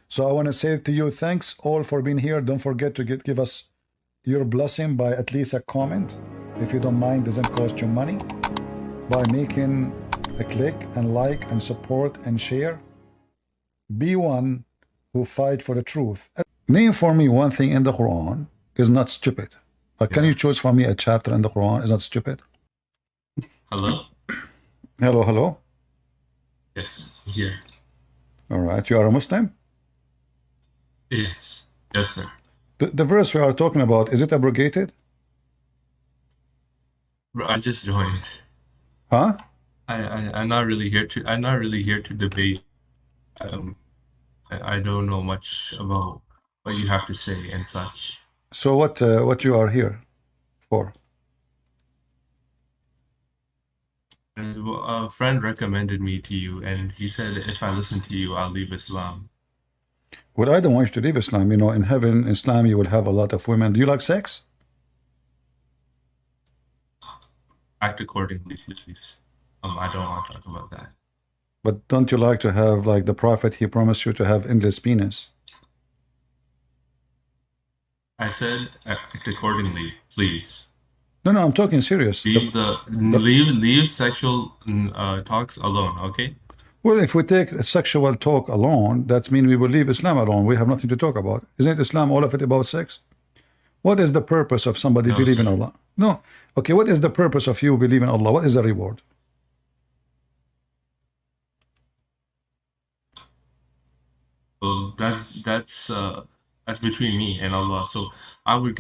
So I want to say to you, thanks all for being here. Don't forget to give us your blessing by at least a comment. If you don't mind, doesn't cost you money. By making a click and like and support and share. Be one who fight for the truth. Name for me one thing in the Quran is not stupid. Like, can you choose for me a chapter in the Quran is not stupid? Hello? Hello, hello. Yes, I'm here. All right, you are a Muslim? Yes. Yes, sir. The verse we are talking about, is it abrogated? Bro, I just joined. Huh? I'm not really here to debate. I don't know much about what you have to say and such. So what you are here for? And a friend recommended me to you, and he said if I listen to you, I'll leave Islam. Well, I don't want you to leave Islam. You know, in heaven, in Islam, you will have a lot of women. Do you like sex? Act accordingly, please. I don't want to talk about that. But don't you like to have, like the Prophet, he promised you to have endless penis? I said act accordingly, please. No, I'm talking serious. Leave sexual talks alone, okay? Well, if we take a sexual talk alone, that means we will leave Islam alone. We have nothing to talk about. Isn't Islam all of it about sex? What is the purpose of somebody believing Allah? No. Okay, what is the purpose of you believing Allah? What is the reward? Well, that's between me and Allah. So I would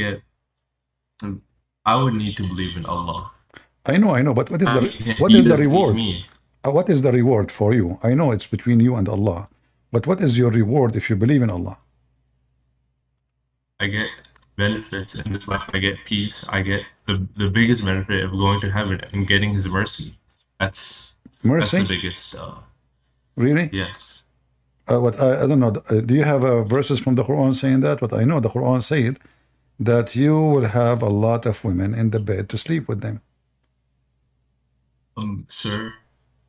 need to believe in Allah. I know, but what is the reward? What is the reward for you? I know it's between you and Allah, but what is your reward if you believe in Allah? I get benefits in this life. I get peace. I get the biggest benefit of going to heaven and getting His mercy. That's the biggest. Really? Yes. What I don't know. Do you have verses from the Quran saying that? But I know the Quran said that you will have a lot of women in the bed to sleep with them. Sir,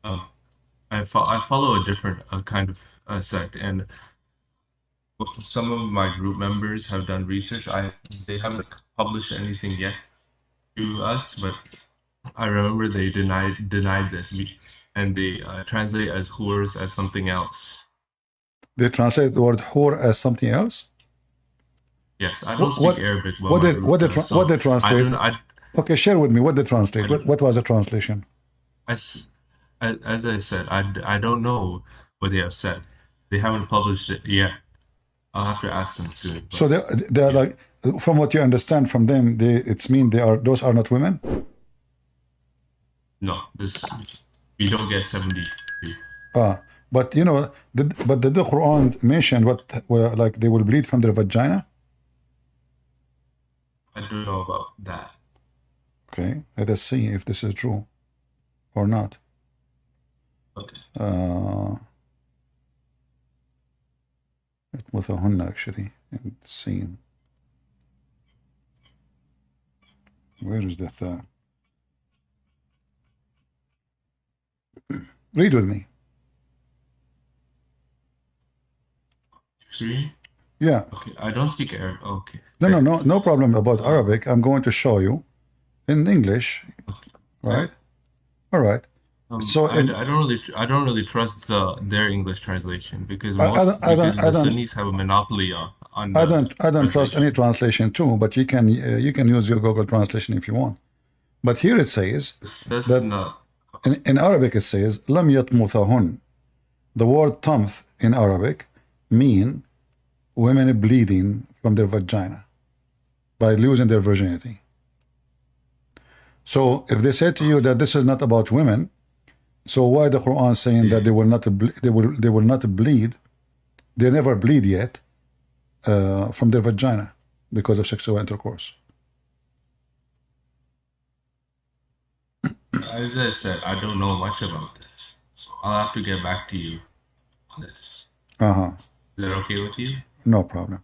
I follow a different kind of sect, and some of my group members have done research. They haven't published anything yet to us, but I remember they denied this, and they translate as whores as something else. They translate the word whore as something else? Yes, I don't speak Arabic. What they translate? Okay, share with me what they translate. What was the translation? As I said, I don't know what they have said. They haven't published it yet. I'll have to ask them to. So they're like, from what you understand from them, it's mean those are not women? No, we don't get 70. But you know, did the Quran mention like they will bleed from their vagina? I don't know about that. Okay, let us see if this is true or not. Okay. Actually, and seen. Where is that? Read with me. See? Yeah. Okay, I don't speak Arabic. Okay. No problem about Arabic. I'm going to show you in English. Okay. Right? All right. So I don't really trust their English translation because the Sunnis have a monopoly on. I don't trust any translation too, but you can use your Google translation if you want. But here it says that in Arabic it says lam yatmuthahun. The word tamth in Arabic mean women bleeding from their vagina by losing their virginity. So if they say to you that this is not about women, so why the Quran saying that they will not bleed? They never bleed yet from their vagina because of sexual intercourse. As I said, I don't know much about this. So I'll have to get back to you on this. Is that okay with you? No problem.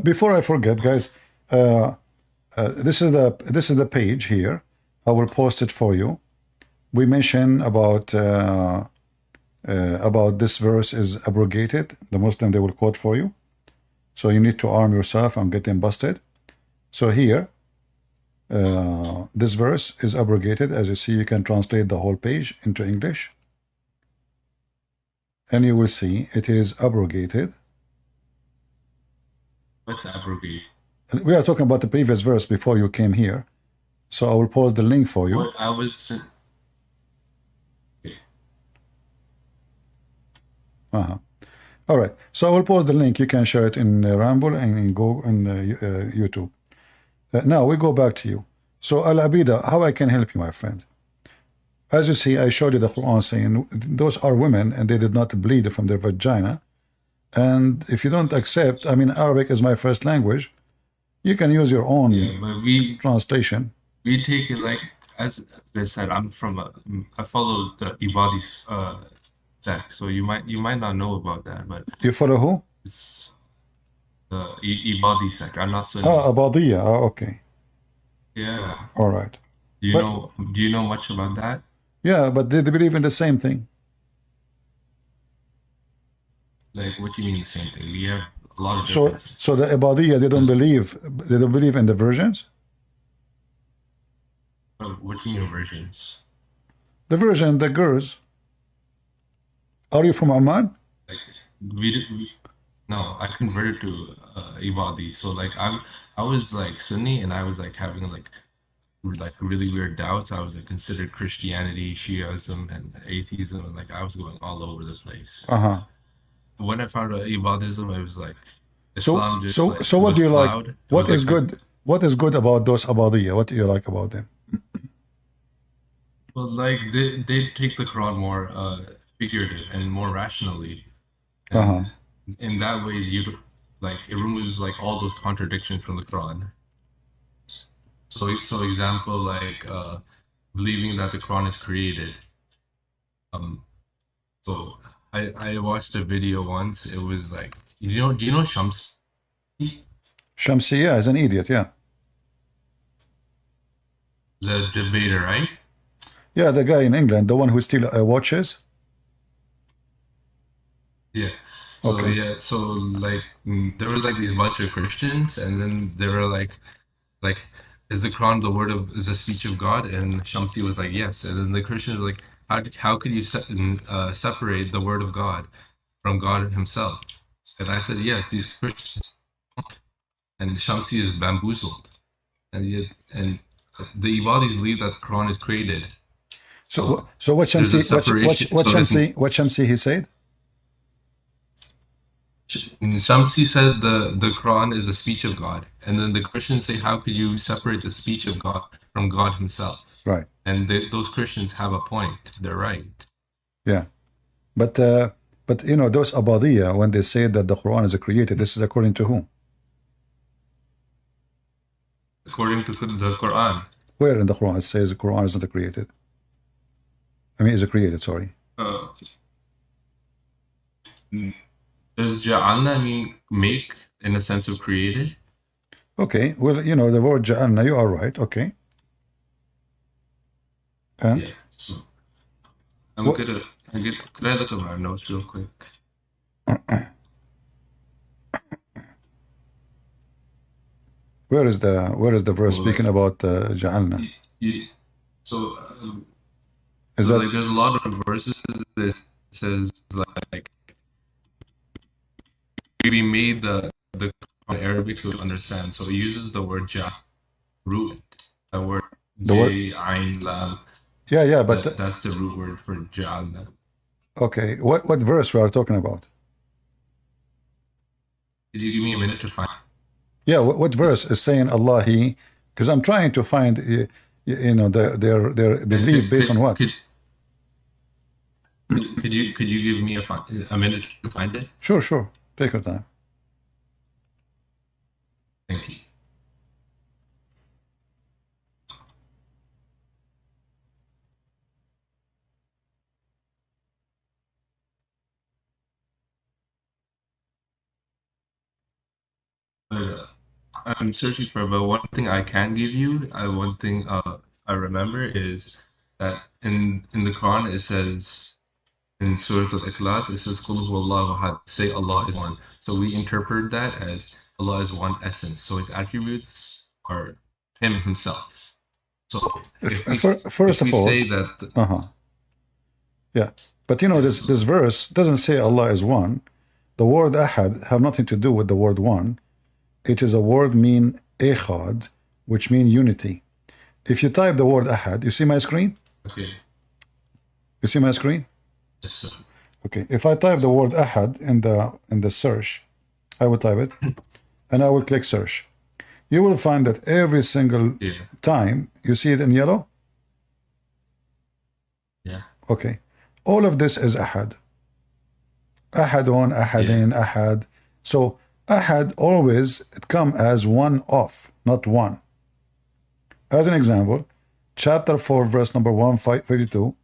Before I forget, guys, this is the page here. I will post it for you. We mentioned about about this verse is abrogated. The Muslim, they will quote for you. So you need to arm yourself and get them busted. So here, this verse is abrogated. As you see, you can translate the whole page into English. And you will see it is abrogated. What's abrogate? We are talking about the previous verse before you came here. So I will post the link for you. What I was... All right. So I will post the link. You can share it in Ramble and in Go and YouTube. Now we go back to you. So Al-Abida, how I can help you, my friend? As you see, I showed you the Quran saying those are women and they did not bleed from their vagina. And if you don't accept, I mean, Arabic is my first language, you can use your own translation. We take it like, as I said, I follow the Ibadi sect, so you might not know about that, but you follow who? It's the Ibadi sect. I'm not Sunni. Abadiyya. Okay. Yeah. All right. Do you know much about that? Yeah, but they believe in the same thing. Like, what do you mean the same thing? We have a lot of differences. So the Ibadiyya, they don't believe in the virgins? What do you mean virgins? The virgin, the girls. Are you from Oman? Like, no, I converted to Ibadi. So like I was like Sunni, and I was like having like really weird doubts. I was like considered Christianity, Shiism, and atheism, and like I was going all over the place. When I found out Ibadism, I was like Islam. So what do you like? What is good? What is good about those Abadiyya? What do you like about them? Well, like they take the Quran more figurative and more rationally. And in that way, it removes like all those contradictions from the Quran. So example, like believing that the Quran is created. So I watched a video once. It was like, do you know Shamsi? Shamsi, yeah, is an idiot, yeah. The debater, right? Yeah, the guy in England, the one who still watches. Yeah. So okay. So like there was like these bunch of Christians, and then they were like, is the Quran the speech of God? And Shamsi was like, yes. And then the Christians were like, how could you separate the word of God from God Himself? And I said, yes, these Christians. And Shamsi is bamboozled, and the Ibadis believe that the Quran is created. So what Shamsi he said? Shamsi said the Quran is the speech of God, and then the Christians say, how could you separate the speech of God from God Himself? Right. And those Christians have a point. They're right. Yeah, but you know, those Abadiyya, when they say that the Quran is created, this is according to whom? According to the Quran. Where in the Quran it says the Quran is not created? I mean, is it created? Sorry. Does ja'alna mean make in the sense of created? Okay, well, you know, the word ja'alna, you are right, okay. And? Yeah, so could I look at my notes real quick? Where is the verse speaking about ja'alna? So is that like there's a lot of verses that says like we made the Arabic to understand. So it uses the word ja, root, the word J, Ain, Lam. Yeah, but that's the root word for ja'alna. Okay, what verse we are talking about? Could you give me a minute to find? Yeah, what verse is saying Allah He? Because I'm trying to find, you know, their belief based on what? Could you give me a minute to find it? Sure. Take your time. Thank you. I'm searching for, but one thing I can give you, one thing I remember is that in the Quran it says in Surah Al-Ikhlas, it says, Qul huwallahu ahad, say Allah is one. So we interpret that as Allah is one essence. So his attributes are him himself. So First of all, say that yeah, but you know, this verse doesn't say Allah is one. The word ahad have nothing to do with the word one. It is a word mean echad, which mean unity. If you type the word ahad, you see my screen? Okay. You see my screen? Yes, sir. Okay. If I type the word ahad in the search, I will type it, and I will click search. You will find that every single time you see it in yellow. Yeah. Okay. All of this is ahad. Ahadun, ahadin, ahad. So ahad always it come as one of, not one. As an example, chapter 4, verse number 152,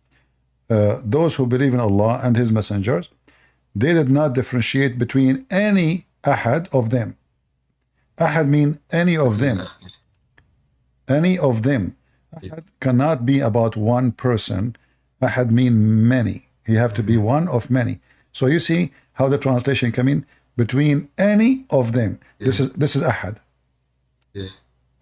those who believe in Allah and His messengers, they did not differentiate between any ahad of them. Ahad mean any of them. Any of them. Ahad cannot be about one person. Ahad mean many. He have to be one of many. So you see how the translation come in between any of them. This is ahad. Yeah.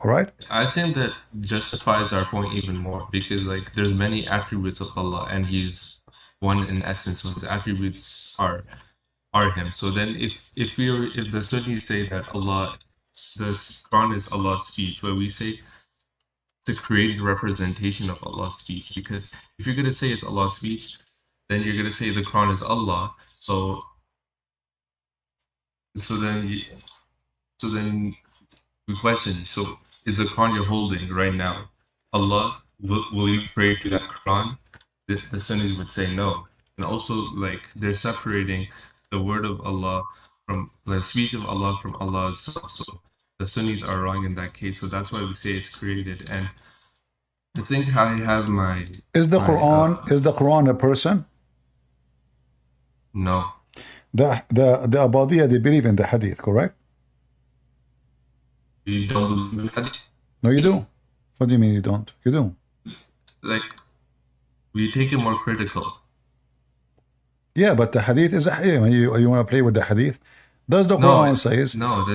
All right. I think that justifies our point even more because like there's many attributes of Allah and He's one in essence. So His attributes are Him. So then if the Sunnis say that Allah, the Quran is Allah's speech, where we say the created representation of Allah's speech, because if you're gonna say it's Allah's speech, then you're gonna say the Quran is Allah. So then we question. So is the Quran you're holding right now Allah? Will you pray to that Quran? The Sunnis would say no, and also like they're separating the word of Allah from the speech of Allah from Allah itself. So the Sunnis are wrong in that case. So that's why we say it's created. And I think I have my. Is the Quran a person? No. The Abadiyya, they believe in the Hadith, correct? You don't believe in Hadith? No, you do. What do you mean you don't? You do. Like, we take it more critical. Yeah, but the Hadith is a Hadith. You want to play with the Hadith? Does the Quran says? No.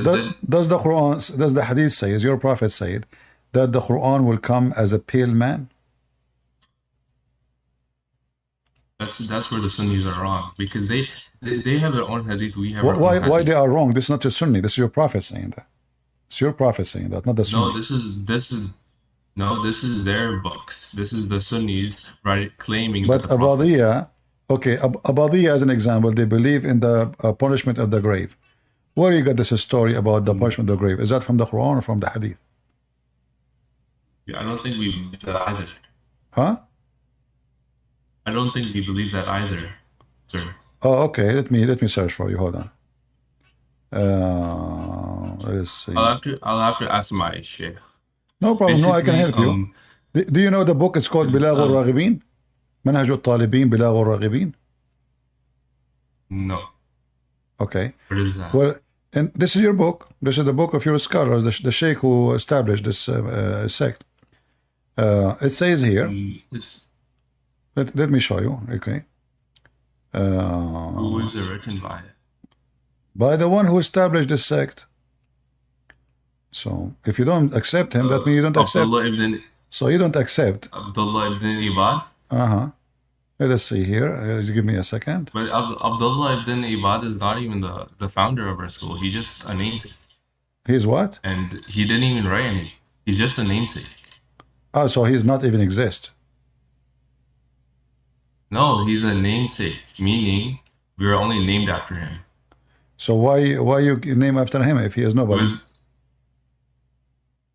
Does the Hadith says? Your Prophet said that the Quran will come as a pale man. That's where the Sunnis are wrong because they have their own Hadith. We have our own Hadith. Why they are wrong? This is not a Sunni. This is your Prophet saying that. It's your Prophet saying that, not the Sunni. No, this is their books. This is the Sunnis, right, claiming. But Abadiyya, okay, Abadiyya as an example, they believe in the punishment of the grave. Where you got this story about the punishment of the grave? Is that from the Quran or from the Hadith? Yeah, I don't think we believe that either. Huh? I don't think we believe that either, sir. Oh, okay. Let me search for you. Hold on. Let's see. I'll have to ask my sheikh. No problem. No, I can help you. Do you know the book? It's called Bilagh al-Raghibin? Manhaj al-Talibin, Bilagh al-Raghibin? No. Okay. What is that? Well, and this is your book. This is the book of your scholars, the sheikh who established this sect. It says here. Let me show you. Okay. Who is it written by? By the one who established this sect. So if you don't accept him, that means you don't accept. So you don't accept. Abdullah ibn Ibad? Let us see here. Give me a second. But Abdullah ibn Ibad is not even the founder of our school. He's just a namesake. He's what? And he didn't even write anything. He's just a namesake. Oh, so he's not even exist. No, he's a namesake, meaning we were only named after him. So why you name after him if he is nobody?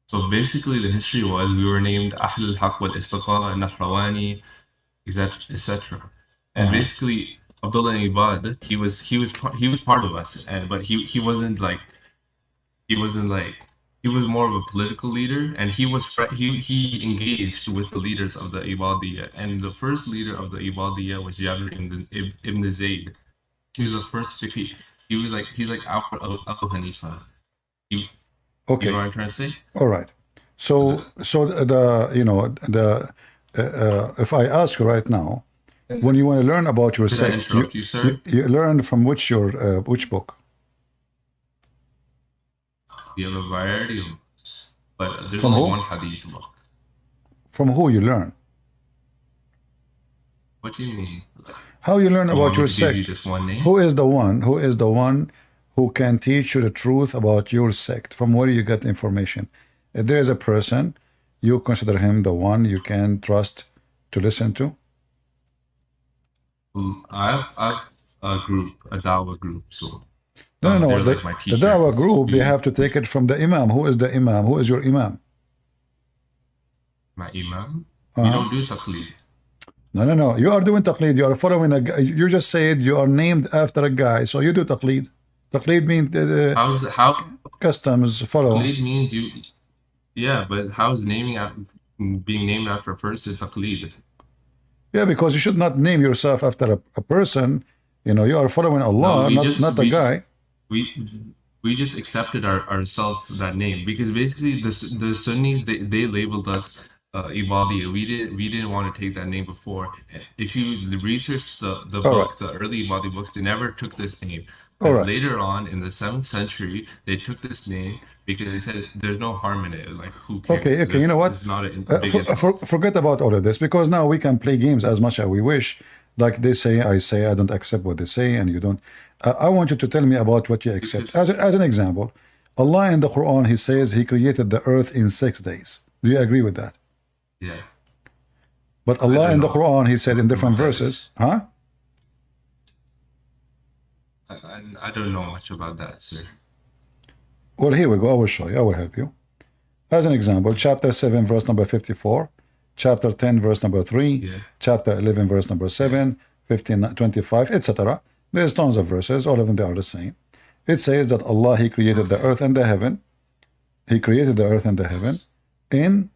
So basically the history was we were named Ahl al-Haq wal-Istiqa, Nahrawani, etc. And basically Abdullah ibn Ibad, he was part of us, but he wasn't like he was more of a political leader, and he engaged with the leaders of the Ibadiyya. And the first leader of the Ibadiyya was Jabir ibn Zayd. He was the first fiqh. He's like Abu Hanifa. Okay. You know what I'm trying to say? All right. So if I ask you right now, when you want to learn about your Did I sect, interrupt you, sir? you learn from which book? We have a variety of books, but there's From only who? one hadith book. From who you learn? What do you mean? Like, How you learn you want about me your to give you sect? just one name? Who is the one? Who is the one who can teach you the truth about your sect? From where you get information? If there is a person, you consider him the one you can trust to listen to? I've a group, a Dawah group, so No, no, no. they're like my The teacher. Dawah group, they We, have to take it from the Imam. Who is the Imam? Who is your Imam? my imam. We don't do taqleed. No, no, no. You are doing taqleed. You are following a guy. You just said you are named after a guy, so you do taqleed. Taqleed means How customs follow. taqleed means you? Yeah, but how's being named after a person taqleed? Yeah, because you should not name yourself after a person. You know, you are following Allah, No, not a guy. we just accepted ourselves that name because basically the Sunnis they labeled us Ibadi. We didn't want to take that name before. If you research the All right. book, the early Ibadi books, they never took this name. All But right. later on in the 7th century, they took this name because they said there's no harm in it. Like who cares? Okay, okay. You know what? It's not a big Forget about all of this because now we can play games as much as we wish. Like they say, I say, I don't accept what they say, and you don't. I want you to tell me about what you accept. As an example, Allah in the Quran, He says He created the earth in 6 days. Do you agree with that? Yeah. But Allah in the know. Quran, He said in different That verses, is- huh? I don't know much about that, sir. Well, here we go. I will show you. I will help you. As an example, chapter 7, verse number 54, chapter 10, verse number 3, Yeah. chapter 11, verse number 7, 15, 25, etc. There's tons of verses. All of them, they are the same. It says that Allah, He created the earth and the heaven. He created the earth and the heaven in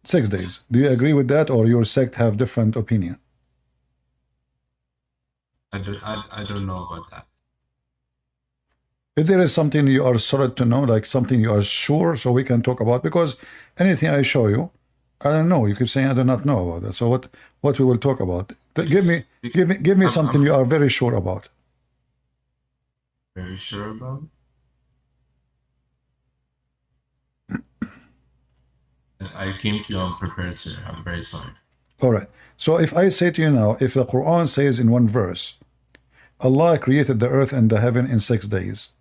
6 days. Do you agree with that, or your sect have different opinion? I don't know about that. If there is something you are solid to know, like something you are sure, so we can talk about, because anything I show you, I don't know. You keep saying I do not know about that. So what we will talk about? Give me something you are very sure about. Very sure about? I came to you unprepared, sir. I'm very sorry. All right. So if I say to you now, if the Quran says in one verse, Allah created the earth and the heaven in 6 days,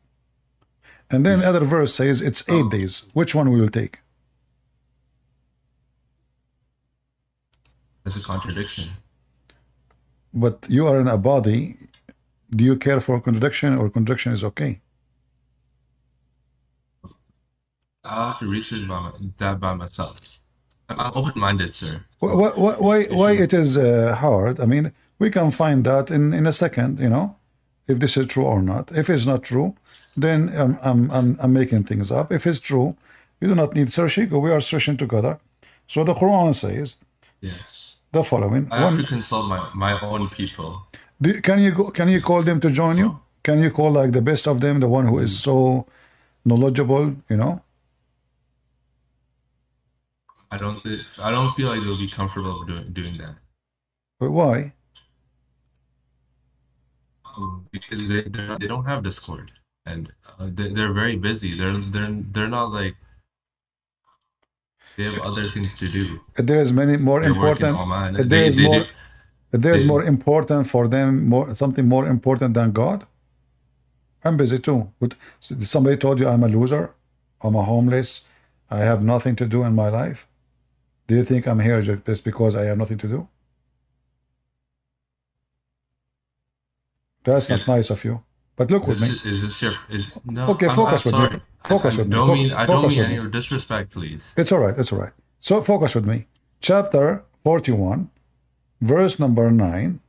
and then other verse says it's 8 days, which one we will take? That's a contradiction. But you are in a body. Do you care for contradiction, or contradiction is okay? I'll have to research that by myself. I'm open-minded, sir. Why it is hard? I mean, we can find that in a second, you know, if this is true or not. If it's not true, then I'm making things up. If it's true, you do not need searching. We are searching together. So the Quran says Yes. the following. I have to consult my own people. Can you call them to join you? Can you call like the best of them, the one who is so knowledgeable, you know? I don't feel like they'll be comfortable doing that. But why? Because they don't have Discord, and they're very busy. They're not like, they have other things to do. There is many more They work in important. Oman. There is more. There is they- more important for them. Something more important than God. I'm busy too. But somebody told you I'm a loser, I'm a homeless, I have nothing to do in my life. Do you think I'm here just because I have nothing to do? That's not nice of you. But look with me. Is this your? No. Okay, focus with me. Focus with me. I don't Focus mean with any me. disrespect, please. It's all right. It's all right. So focus with me. Chapter 41, verse number 9.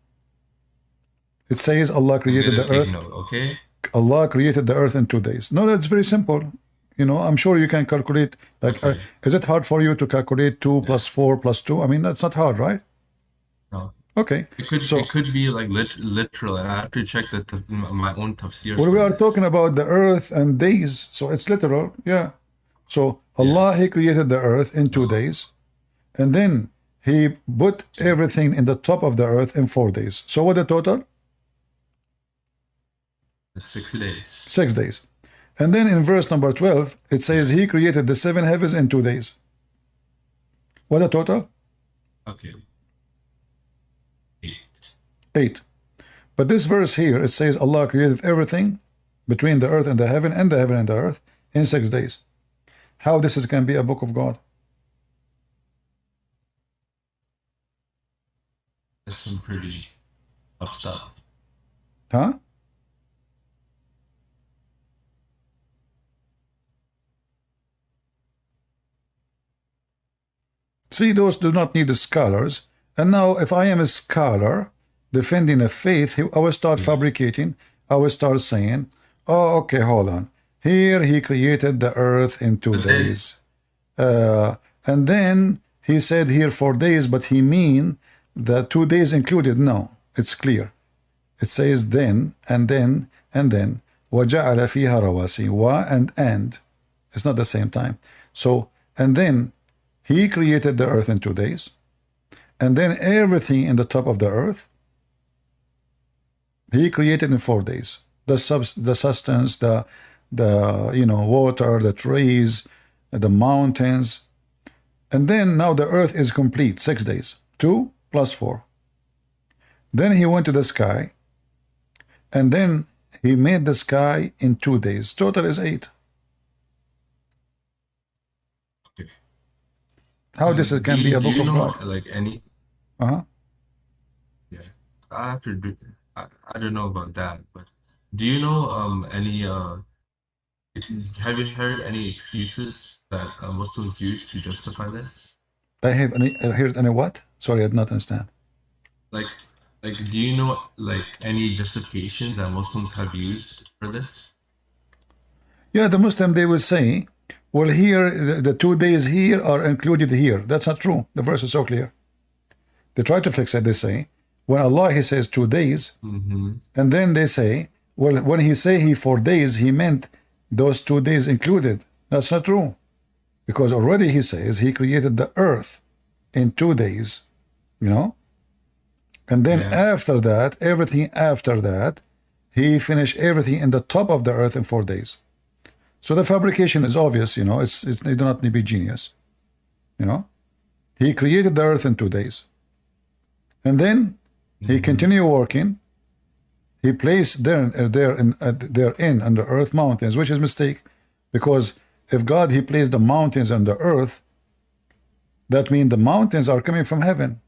It says Allah created the earth. Note, okay. Allah created the earth in 2 days. No, that's very simple. You know, I'm sure you can calculate. Like, Okay. is it hard for you to calculate 2 plus 4 plus 2? I mean, that's not hard, right? No. Okay. It could be like literal, and I have to check my own tafsirs. Well, we for are this. talking about the earth and days, so it's literal. Yeah. So Allah, He created the earth in 2 days, and then He put everything in the top of the earth in 4 days. So what the total? 6 days. 6 days. And then in verse number 12, it says he created the 7 heavens in 2 days. What the total? Okay. 8. 8. But this verse here, it says Allah created everything between the earth and the heaven and the earth in 6 days. How this can be a book of God? That's some pretty tough stuff. Huh? See, those do not need the scholars. And now, if I am a scholar defending a faith, I will start fabricating. I will start saying, oh, okay, hold on. Here he created the earth in 2 days. And then he said here 4 days, but he mean the 2 days included. No, it's clear. It says then, and then, and then. وَجَعَلَ فِيهَا رَوَاسِي. Wa and. It's not the same time. So, and then he created the earth in 2 days. And then everything in the top of the earth, he created in 4 days. The sustenance, the water, the trees, the mountains. And then now the earth is complete, 6 days. 2 plus 4. Then he went to the sky. And then he made the sky in 2 days. Total is 8. Okay. How this can be a book of God? Like any? Yeah. I have to do. I don't know about that, but do you know any? Have you heard any excuses that Muslims use to justify this? I heard any what? Sorry, I did not understand. Like, do you know like any justifications that Muslims have used for this? Yeah, the Muslim, they will say, well, here the 2 days here are included here. That's not true. The verse is so clear. They try to fix it. They say, when Allah, he says 2 days, and then they say, well, when he say he 4 days, he meant those 2 days included. That's not true. Because already he says he created the earth in 2 days, and then after that, everything after that, he finished everything in the top of the earth in 4 days. So the fabrication is obvious, you do not need to be genius. He created the earth in 2 days. And then he continued working. He placed therein on the earth mountains, which is a mistake, because if God, he placed the mountains on the earth, that means the mountains are coming from heaven.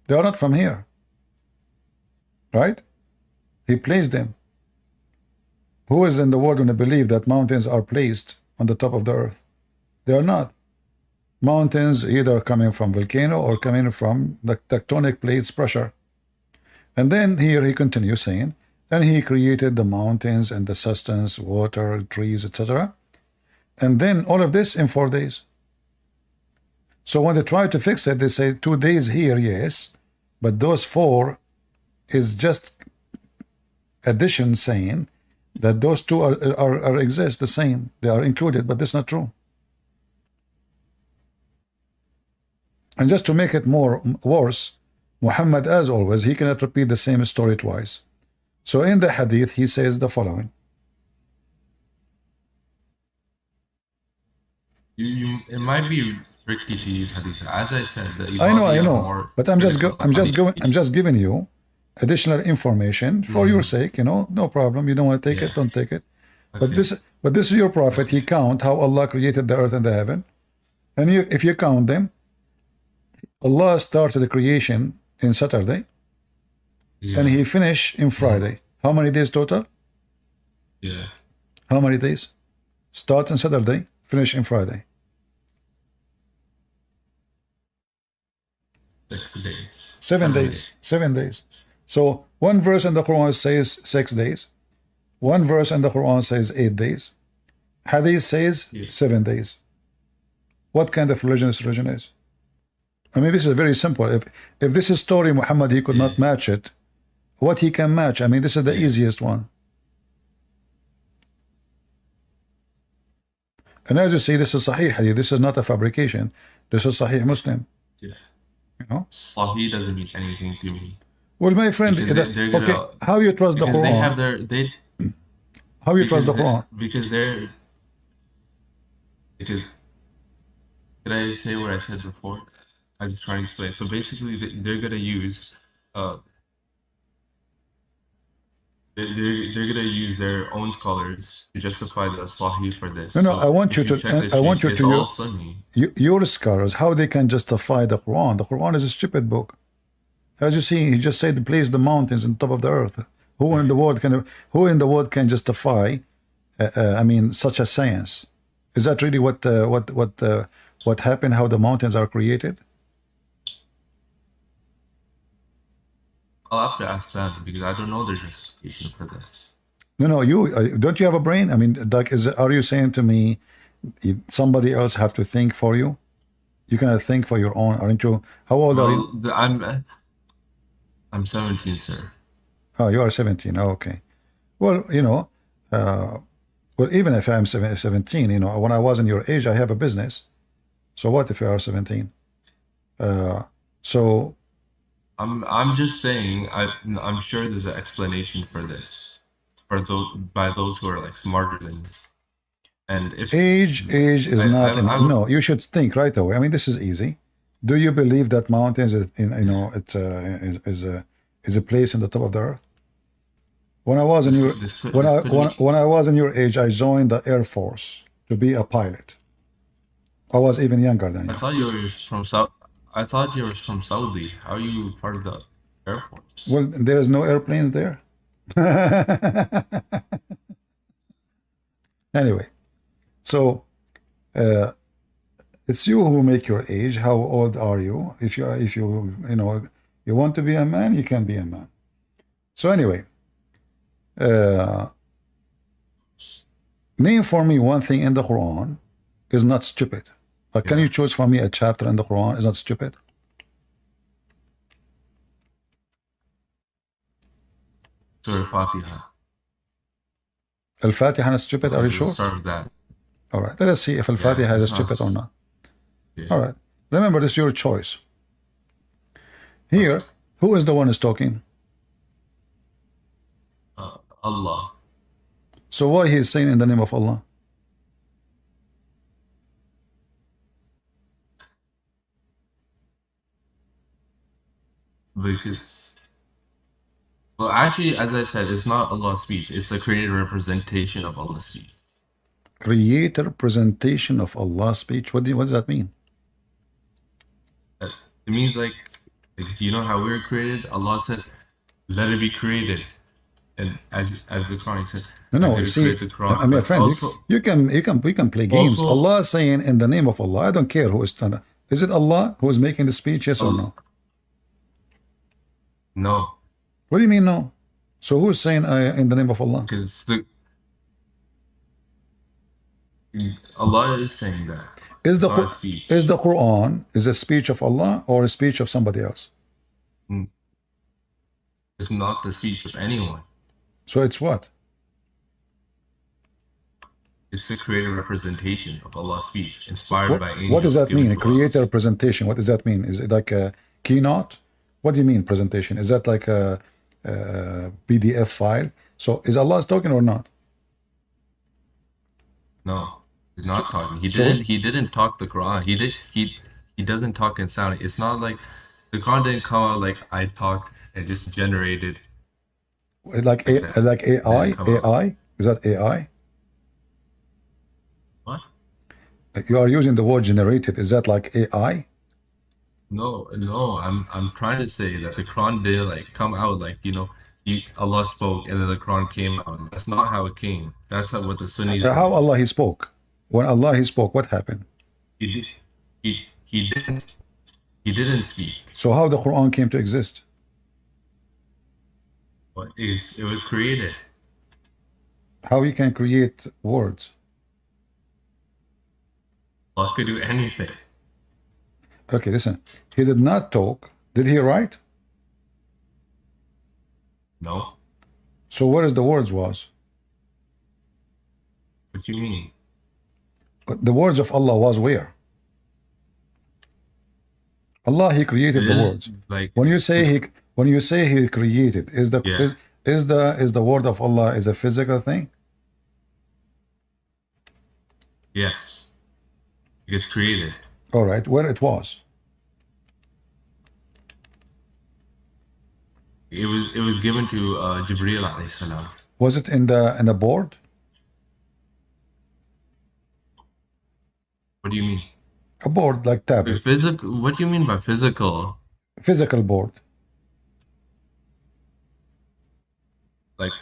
They are not from here. Right? He placed them. Who is in the world going to believe that mountains are placed on the top of the earth? They are not. Mountains either coming from volcano or coming from the tectonic plates pressure. And then here he continues saying, and he created the mountains and the sustenance, water, trees, etc. And then all of this in 4 days. So when they try to fix it, they say 2 days here, yes, but those 4 is just addition, saying that those 2 are exist the same. They are included, but that's not true. And just to make it worse, Muhammad, as always, he cannot repeat the same story twice. So in the hadith, he says the following. It might be tricky to use hadith. As I said, I know, but I'm just giving you additional information for your sake. No problem. You don't want to take it, don't take it. Okay. But this is your prophet. He count how Allah created the earth and the heaven, and if you count them, Allah started the creation in Saturday, and he finished in Friday. How many days total? Yeah. How many days? Start on Saturday, finish in Friday. 6 days. 7 days. 7 days. So one verse in the Quran says 6 days. One verse in the Quran says 8 days. Hadith says 7 days. What kind of religion this religion is? I mean, this is very simple. If this is story Muhammad, he could not match it. What he can match? I mean, this is the easiest one. And as you see, this is Sahih Hadith. This is not a fabrication. This is Sahih Muslim. Yeah. You know. Slahi doesn't mean anything to me Well, my friend, because they're okay, gonna how you trust the because they Quran? have their they How you trust the Quran? because they're because did I say what I said before? I just trying to explain. So basically, they're gonna use uh they're gonna use their own scholars to justify the Slahi for this. No, no, I So want if you you to, check the I want sheet, you it's to, all Sunni. your scholars, how they can justify the Quran. The Quran is a stupid book. As you see, he just said, place the mountains on top of the earth. Who in the world can justify, I mean, such a science? Is that really what happened, how the mountains are created? I'll have to ask them because I don't know their justification for this. No, no, don't you have a brain? I mean, like, are you saying to me, somebody else have to think for you? You cannot think for your own, aren't you? How old are you? Well, I'm 17, sir. Oh, you are 17. Oh, okay. Well, well, even if I'm 17, when I was in your age, I have a business. So what if you are 17? So I'm just saying I'm sure there's an explanation for this for those by those who are like smarter than me. And if age is not I would no, you should think right away. I mean, this is easy. Do you believe that mountains is a place in the top of the earth? When I was in your when I was in your age, I joined the Air Force to be a pilot. I was even younger than I you. thought you were from South. I thought you were from Saudi. How are you part of the Air Force? Well, there is no airplanes there. Anyway, so it's you who make your age. How old are you? If you want to be a man, you can be a man. So anyway, name for me one thing in the Quran is not stupid. Like, can you choose for me a chapter in the Quran is not stupid? Surah Fatiha. Al-Fatiha is stupid, are you We'll sure? start with that. All right, let us see if Al-Fatiha is stupid or not. Yeah. All right, remember, this is your choice. Here, who is the one who's talking? Allah. So why he is saying in the name of Allah? Because, well, actually, as I said, it's not Allah's speech. It's the created representation of Allah's speech. Creator presentation of Allah's speech. What does that mean? It means like you know how we were created. Allah said, "Let it be created," and as the Quran said, No, you see, I mean, friend, also, we can play games. Also, Allah is saying in the name of Allah. I don't care who is. Is it Allah who is making the speech? Yes or no? No. What do you mean no? So who is saying in the name of Allah? Because Allah is saying that. Is the Quran is a speech of Allah or a speech of somebody else? It's not the speech of anyone. So it's what? It's the created representation of Allah's speech, inspired by angels. What does that mean? A creator representation. What does that mean? Is it like a keynote? What do you mean presentation? Is that like a PDF file? So is Allah talking or not? No, he's not talking. He didn't talk the Quran. He doesn't talk in sound. It's not like the Quran didn't come out like I talk and just generated. Like AI? AI? Is that AI? What? You are using the word generated. Is that like AI? No. I'm trying to say that the Quran did like come out like Allah spoke and then the Quran came out. That's not how it came. That's not what the Sunnis. How Allah he spoke? When Allah he spoke, what happened? He didn't speak. So how the Quran came to exist? It was created. How you can create words? Allah could do anything. Okay, listen. He did not talk. Did he write? No. So where is the words was? What do you mean? The words of Allah was where? Allah, He created It the is words. like When you say He created, yeah, is the word of Allah is a physical thing? yes, it gets created. All right, where it was? It was given to Jibreel alayhi salam. Was it in the board? What do you mean? A board like The tablet, physical? What do you mean by physical? physical board. Like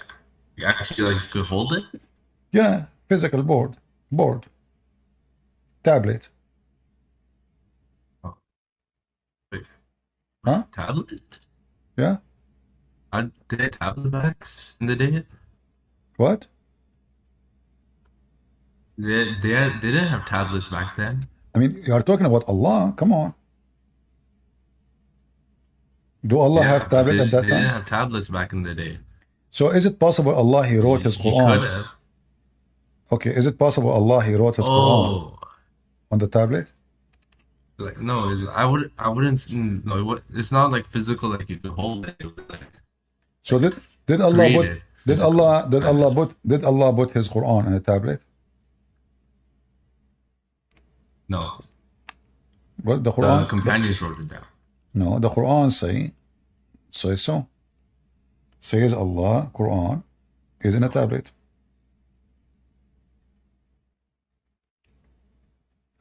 you actually like you could hold it? Yeah, physical board, tablet. Oh, wait, Huh? tablet? Yeah. Did they have tablet backs in the day? What? They didn't have tablets back then. I mean, you are talking about Allah. Come on. Do Allah Yeah, have but tablet they at that didn't time? have tablets back in the day. So is it possible Allah He wrote His He could Quran? have. Okay, is it possible Allah He wrote His Quran Oh, on the tablet? like no, I wouldn't. No, it's not like physical. Like you could hold it. It was So like did Allah put created physical, kind of. did Allah put His Quran on a tablet? No, Well, the the Quran, companions wrote it down. no, the Quran say so. Says Allah, Quran is in a tablet.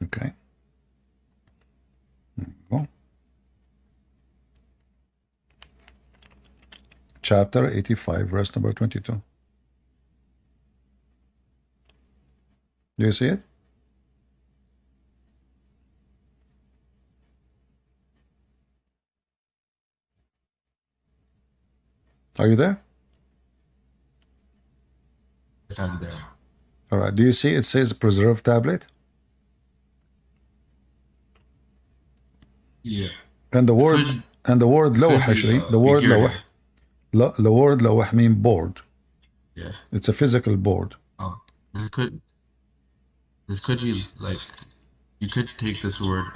Okay. There we go. Chapter 85, verse number 22. Do you see it? Are you there? It's not there. All right. Do you see it says preserved tablet? Yeah. And the word Could lawh could be actually, the word lawh, figurative. the word lawh mean board. Yeah. It's a physical board. Oh, this could be like you could take this word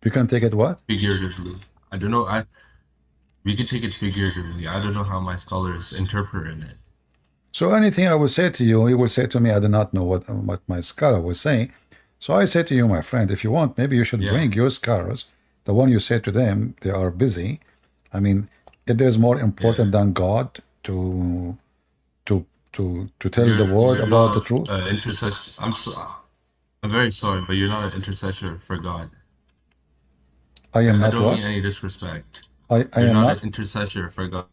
You can take it what? figuratively. I don't know. We could take it figuratively. I don't know how my scholars interpret it. So anything I will say to you, you will say to me, I do not know what my scholar was saying. So I say to you, my friend, if you want, maybe you should Yeah. bring your scholars. The one you say to them, they are busy. I mean, it is more important than God to tell the world You're about the not truth. intercessor. I'm very sorry, but you're not an intercessor for God. I am I not don't what? mean any disrespect. I You're am not not. an intercessor for God.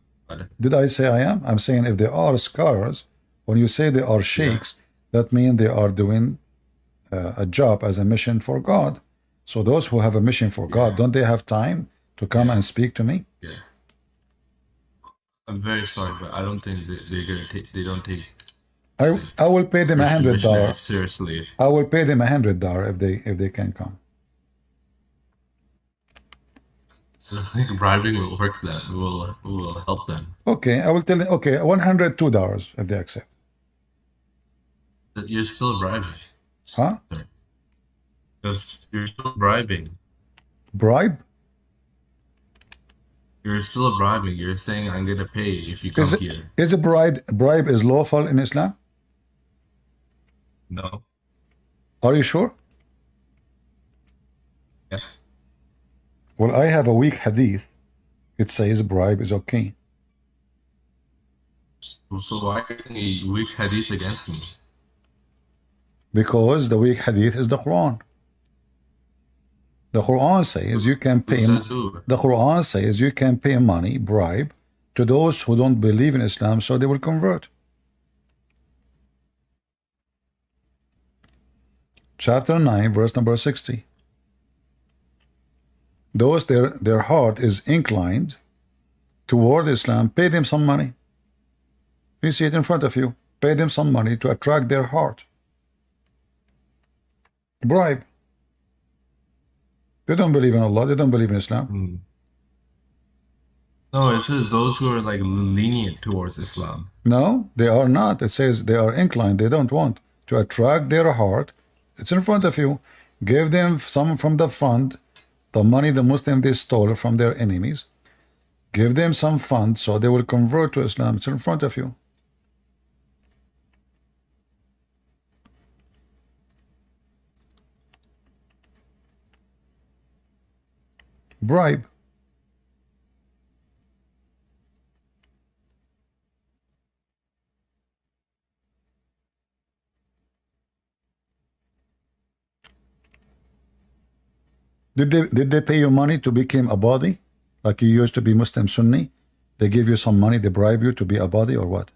Did I say I am? I'm saying if they are scholars, when you say they are sheikhs, that means they are doing a job as a mission for God. So those who have a mission for God, don't they have time to come and speak to me? Yeah. I'm very sorry, but I don't think they're gonna take. They don't take I will pay them Christian $100. missionaries seriously. I will pay them $100 if they can come. I don't think bribing will work. That will help them. Okay, I will tell them. Okay, $102 if they accept. You're still bribing. Huh? Sorry. You're still bribing. Bribe? You're still bribing. You're saying I'm gonna pay if you come here. Is a bribe is lawful in Islam? No. Are you sure? Yes. Well, I have a weak hadith. It says bribe is okay. So why are you using a weak hadith against me? Because the weak hadith is the Quran. The Quran says you can pay. The Quran says you can pay money, bribe, to those who don't believe in Islam, so they will convert. Chapter 9, verse number 60. Those their heart is inclined toward Islam, pay them some money. You see it in front of you. Pay them some money to attract their heart. Bribe. They don't believe in Allah. They don't believe in Islam. No, it says those who are like lenient towards Islam. No, they are not. It says they are inclined. They don't want to attract their heart. It's in front of you. Give them some from the fund the money the Muslims they stole from their enemies, give them some funds so they will convert to Islam. It's in front of you. Bribe. Did they pay you money to become a body? Like you used to be Muslim Sunni? They give you some money, they bribe you to be a body or what?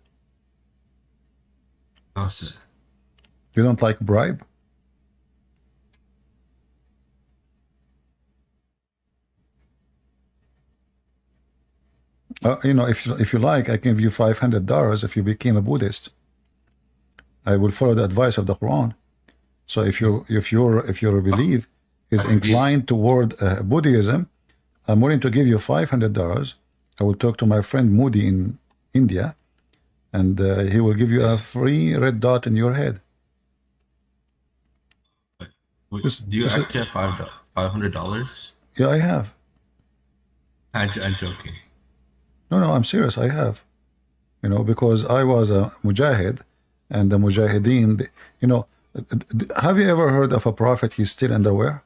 No, sir. You don't like bribe? You know, if you like, I can give you $500 if you became a Buddhist. I will follow the advice of the Quran. So if your belief is inclined toward Buddhism, I'm willing to give you $500. I will talk to my friend Moody in India, and he will give you a free red dot in your head. Do you actually have $500? Yeah, I have. I'm joking. No, I'm serious. I have. You know, because I was a mujahid, and the mujahideen, you know, have you ever heard of a prophet he steal underwear?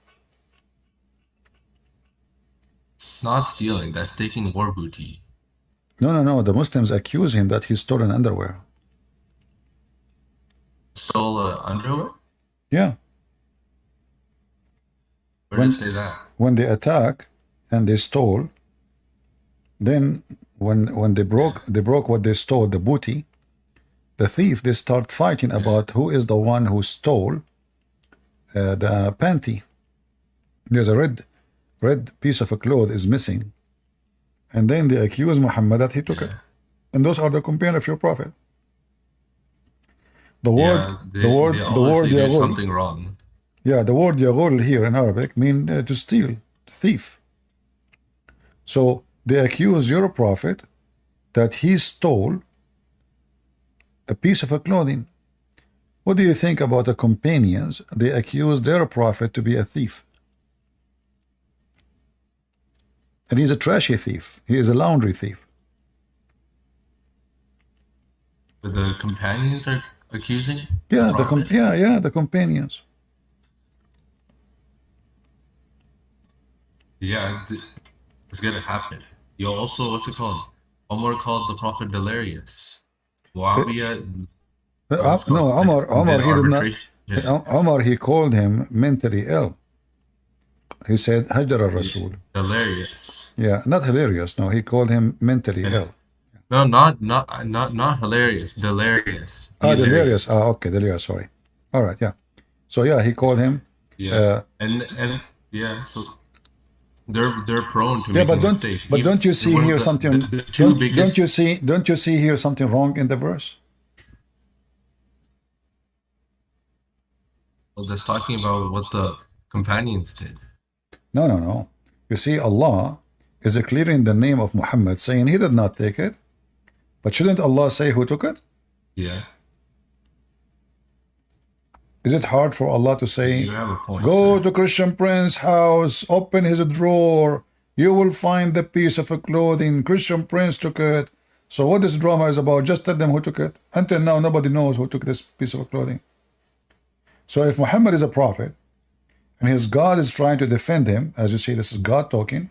It's not stealing. That's taking war booty. No. The Muslims accuse him that he stolen underwear. Stole underwear? Yeah. Where did it say that? When they attack and they stole, then when they broke what they stole, the booty, the thief, they start fighting about who is the one who stole the panty. There's a red piece of a cloth is missing, and then they accuse Muhammad that he took it, and those are the companions of your prophet. The word there's something wrong. Yeah, the word yaghul here in Arabic mean to steal, thief. So they accuse your prophet that he stole a piece of a clothing. What do you think about the companions? They accuse their prophet to be a thief. And he's a trashy thief. He is a laundry thief. The companions are accusing? Yeah, the companions. Yeah, it's gonna happen. You also, what's it called? Omar called the prophet delirious. Muawiyah. No, Omar, he did not. Omar, he called him mentally ill. He said Hajar al-Rasul. Hilarious. Yeah, not hilarious. No, he called him mentally ill. No, not hilarious. Delirious. Delirious. Okay, delirious. Sorry. All right. Yeah. So yeah, he called him. Yeah. And yeah. So they're prone to making mistakes. But don't you see here something? Don't you see here something wrong in the verse? Well, that's talking about what the companions did. No. You see, Allah is clearing the name of Muhammad, saying he did not take it. But shouldn't Allah say who took it? Yeah. Is it hard for Allah to say, you have a point, go to Christian Prince's house, open his drawer, you will find the piece of clothing, Christian Prince took it. So what this drama is about, just tell them who took it. Until now, nobody knows who took this piece of clothing. So if Muhammad is a prophet, and his God is trying to defend him, as you see, this is God talking.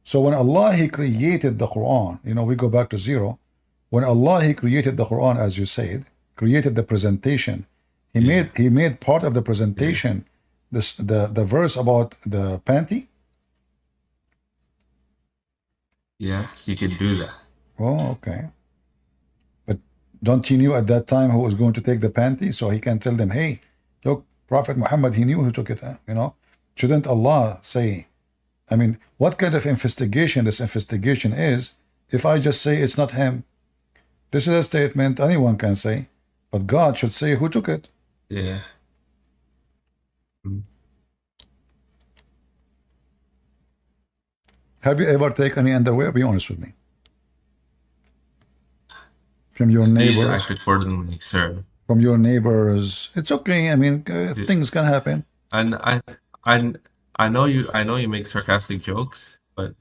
So when Allah, he created the Quran, you know, we go back to zero. When Allah, he created the Quran, as you said, created the presentation, he made part of the presentation the verse about the panty. Yeah, he could do that. Oh, okay. But don't he knew at that time who was going to take the panty, so he can tell them, hey, look, Prophet Muhammad, he knew who took it. You know, shouldn't Allah say? I mean, what kind of investigation this investigation is? If I just say it's not him, this is a statement anyone can say, but God should say who took it. Yeah. Have you ever taken any underwear? Be honest with me. From your neighbors? Act accordingly, sir. From your neighbors? It's okay. I mean, things can happen. And I know you make sarcastic jokes, but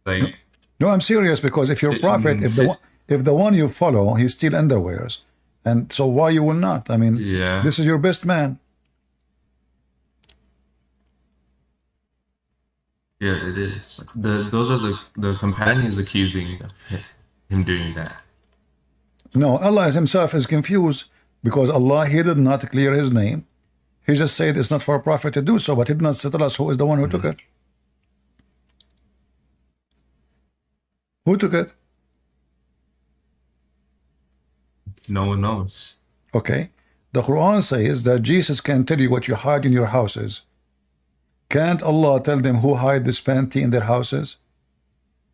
like, No, I'm serious, because if your prophet, if the one you follow, he's still underwears, and so why you will not? I mean, yeah, this is your best man. yeah, it is. Those are the companions accusing of him doing that. No, Allah himself is confused, because Allah, he did not clear his name. He just said it's not for a prophet to do so, but he did not tell us who is the one who took it. Who took it? No one knows. Okay. The Quran says that Jesus can tell you what you hide in your houses. Can't Allah tell them who hide this panty in their houses?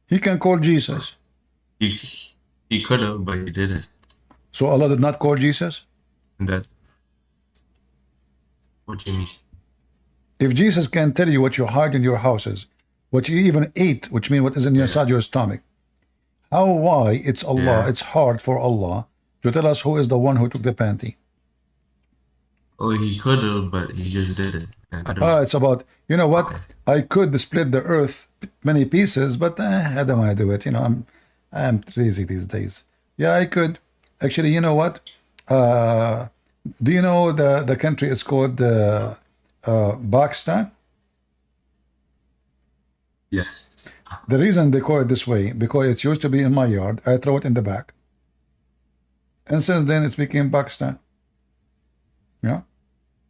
He can call Jesus. He could have, but he didn't. So Allah did not call Jesus? And that, what do you mean? If Jesus can tell you what you hide in your houses, what you even eat, which means what is inside your stomach, why it's Allah, it's hard for Allah to tell us who is the one who took the panty? Oh, he could have, but he just didn't. It's about, you know what? I could split the earth many pieces, but I don't want to do it. You know, I'm crazy these days. Yeah, I could. Actually, you know what? Do you know the country is called Pakistan? Yes. The reason they call it this way, because it used to be in my yard. I throw it in the back. And since then, it's became Pakistan. Yeah.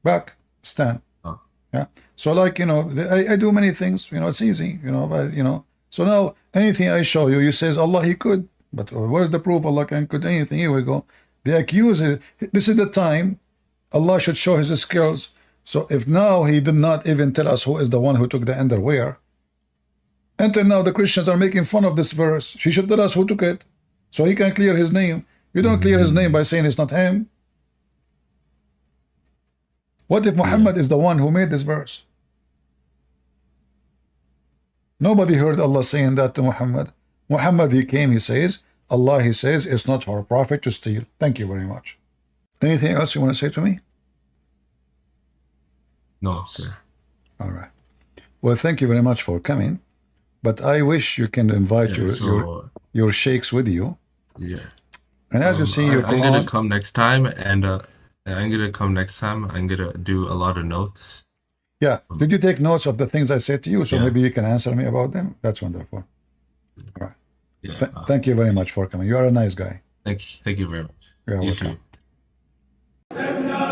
Pakistan. Oh. Yeah. So, like, you know, I do many things. You know, it's easy. You know, but, you know. So now, anything I show you, you says, Allah, he could. But where's the proof Allah can could anything? Here we go. They accuse it. This is the time Allah should show his skills. So if now he did not even tell us who is the one who took the underwear, until now the Christians are making fun of this verse. She should tell us who took it, so he can clear his name. You don't clear his name by saying it's not him. What if Muhammad is the one who made this verse? Nobody heard Allah saying that to Muhammad. Muhammad, he came, he says, Allah, he says, it's not for a prophet to steal. Thank you very much. Anything else you want to say to me? No, sir. All right. Well, thank you very much for coming. But I wish you can invite your sheikhs with you. Yeah. And as you see, I'm gonna come next time, and I'm gonna do a lot of notes. Yeah. Did you take notes of the things I said to you? So maybe you can answer me about them. That's wonderful. All right. Yeah. Thank you very much for coming. You are a nice guy. Thank you very much. You're You welcome. too.